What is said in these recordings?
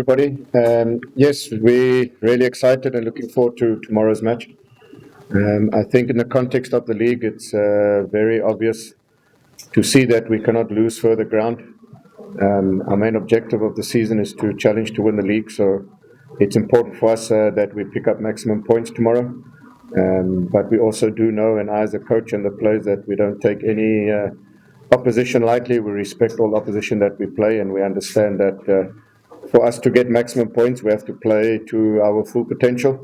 Everybody, yes, we're really excited and looking forward to tomorrow's match. I think in the context of the league, it's very obvious to see that we cannot lose further ground. Our main objective of the season is to challenge to win the league, so it's important for us that we pick up maximum points tomorrow. But we also do know, and I as a coach and the players, that we don't take any opposition lightly. We respect all opposition that we play, and we understand that for us to get maximum points, we have to play to our full potential.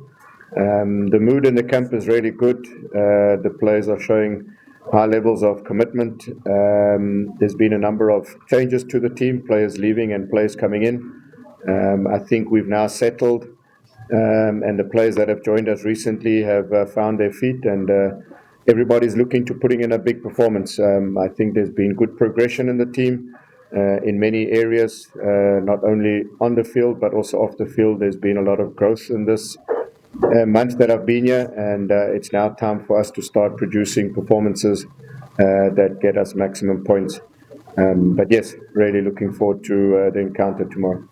The mood in the camp is really good. The players are showing high levels of commitment. There's been a number of changes to the team, players leaving and players coming in. I think we've now settled, and the players that have joined us recently have found their feet, and everybody's looking to putting in a big performance. I think there's been good progression in the team. In many areas, not only on the field but also off the field. There's been a lot of growth in this month that I've been here, and it's now time for us to start producing performances that get us maximum points. But yes, really looking forward to the encounter tomorrow.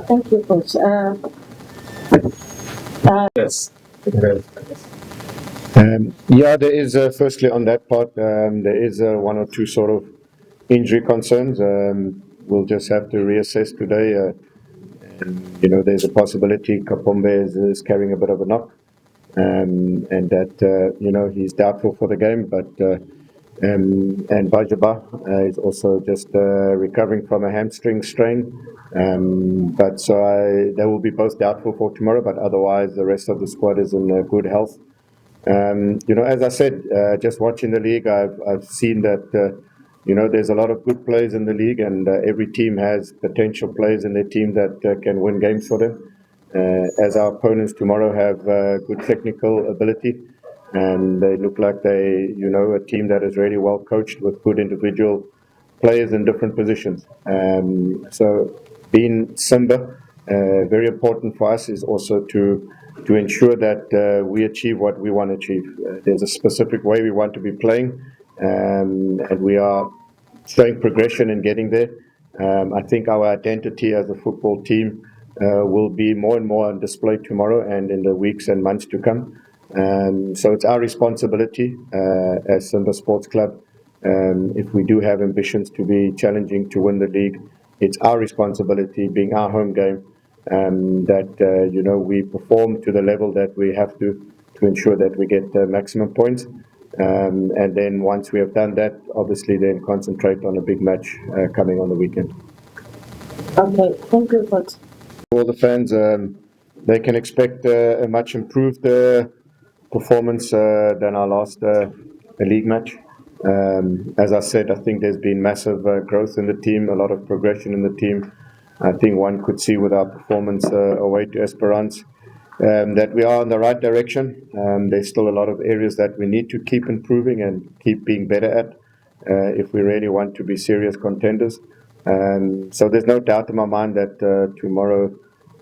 Thank you, Coach. Yes. Yeah, there is, firstly on that part, there is one or two sort of injury concerns. We'll just have to reassess today. And, there's a possibility Kapombe is carrying a bit of a knock, and that, he's doubtful for the game. But and Bajaba is also just recovering from a hamstring strain. But so they will be both doubtful for tomorrow, but otherwise the rest of the squad is in good health. As I said, just watching the league, I've seen that, there's a lot of good players in the league, and every team has potential players in their team that can win games for them. As our opponents tomorrow have good technical ability, and they look like a team that is really well coached with good individual players in different positions. So being Simba, very important for us is also to ensure that we achieve what we want to achieve. There's a specific way we want to be playing, and we are showing progression in getting there. I think our identity as a football team will be more and more on display tomorrow and in the weeks and months to come. So it's our responsibility as Simba Sports Club. If we do have ambitions to be challenging to win the league, it's our responsibility, being our home game, that we perform to the level that we have to ensure that we get maximum points. And then once we have done that, obviously then concentrate on a big match coming on the weekend. Okay, thank you, Coach. All the fans, they can expect a much improved performance than our last league match. As I said, I think there's been massive growth in the team, a lot of progression in the team. I think one could see with our performance away to Esperance that we are in the right direction. There's still a lot of areas that we need to keep improving and keep being better at if we really want to be serious contenders. So there's no doubt in my mind that tomorrow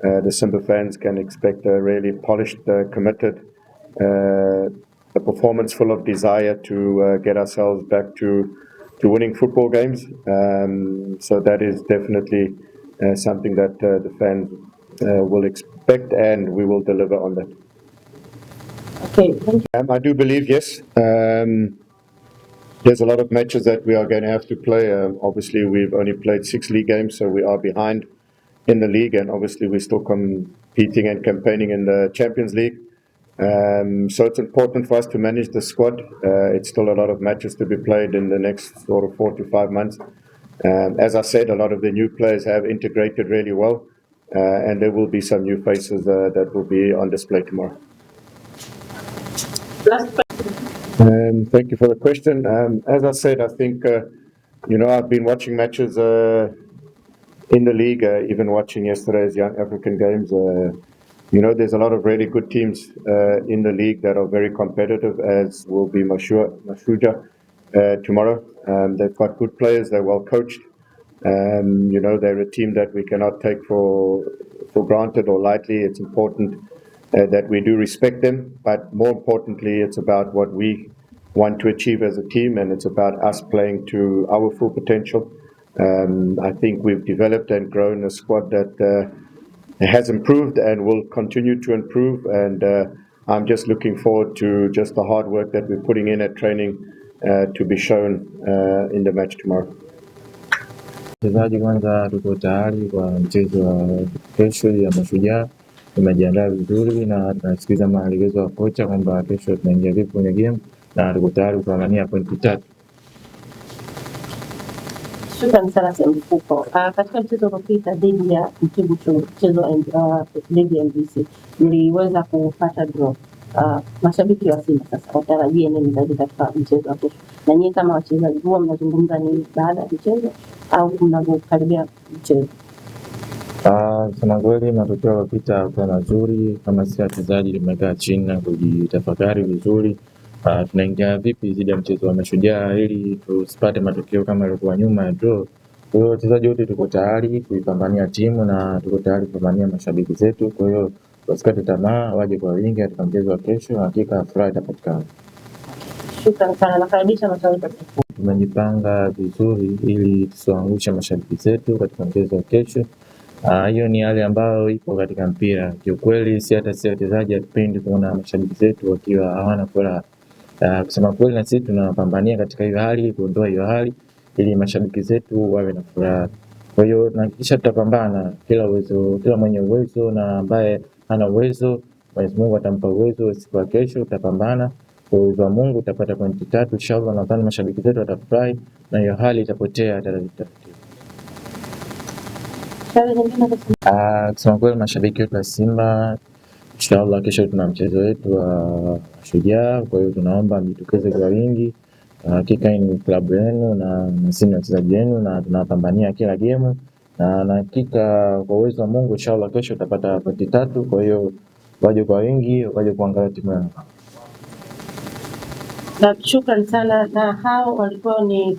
the Simba fans can expect a really polished, committed, a performance full of desire to get ourselves back to winning football games. So that is definitely something that the fans will expect, and we will deliver on that. Okay, thank you. I do believe, yes. There's a lot of matches that we are going to have to play. Obviously, we've only played 6 league games, so we are behind in the league, and obviously we're still competing and campaigning in the Champions League. So it's important for us to manage the squad. It's still a lot of matches to be played in the next sort of 4 to 5 months. As I said, a lot of the new players have integrated really well, and there will be some new faces that will be on display tomorrow. Last question. Thank you for the question. As I said, I think, I've been watching matches in the league, even watching yesterday's Young African games. There's a lot of really good teams in the league that are very competitive, as will be Mashujaa tomorrow. They've got good players, they're well coached. They're a team that we cannot take for granted or lightly. It's important that we do respect them, but more importantly, it's about what we want to achieve as a team, and it's about us playing to our full potential. I think we've developed and grown a squad that has improved and will continue to improve, and I'm just looking forward to just the hard work that we're putting in at training to be shown in the match tomorrow. Wachezaji kwanza, tuko tayari kwa mchezo wa kesho ya Mashujaa. Tumejiandaa vizuri na tunasikiza maelekezo ya kocha kwamba kesho tunaingia vipi kwenye game, na tuko tayari kupambania pointi 3. Shukrani sana Mfuko. Katika mchezo uliopita dhidi ya mchezo wa ligi ya NBC mliweza kupata draw. Mashabiki wa Simba sasa watarajie nini zaidi katika mchezo wa kesho? Na nyinyi kama wachezaji huwa mnazungumza nini baada ya mchezo au mnapokaribia mchezo? Kusema kweli matokeo yaliyopita kwa mazuri, kama sisi wachezaji tumekaa chini na kujitafakari vizuri. Tunaingia vipi dhidi ya mchezo wa Mashujaa ili tusipate matokeo kama yalikuwa nyuma ya draw. Kwa hiyo wachezaji wote tuko tayari kuipambania timu na tuko tayari kupambania mashabiki zetu. Kwa hiyo wasikate tamaa, waje kwa wingi katika mchezo wa kesho, hakika furaha itapatikana. Shukrani sana, nakaribisha mashabiki. Tumejipanga vizuri ili tusiwaangushe mashabiki zetu katika mchezo wa kesho. Hiyo ni hali ambayo ipo katika mpira. Kiukweli si hata sisi wachezaji hatupendi kuona mashabiki zetu wakiwa hawana furaha. Kusema kweli na sisi tunapambania katika hiyo hali, kuondoa hiyo hali ili mashabiki zetu wawe na furaha. Kwa hiyo tunahakikisha tutapambana kila mwenye uwezo na ambaye hana uwezo, Mwenyezi Mungu atampa uwezo. Siku ya kesho tutapambana. Kwa uwezo wa Mungu tutapata pointi 3 inshallah, nadhani mashabiki zetu watafurahi na hiyo hali itapotea taratibu. Kusema kweli mashabiki wetu wa Simba, inshallah kesho tuna mchezo wetu wa Mashujaa, kwa hiyo tunaomba mjitokeze kwa wingi. Hakika hii ni klabu yenu na sisi ni wachezaji wenu na tunapambania kila game, na hakika kwa uwezo wa Mungu inshallah kesho tutapata pointi 3. Kwa hiyo waje kwa wingi, waje kuangalia timu yao. Na shukrani sana, na hao walikuwa ni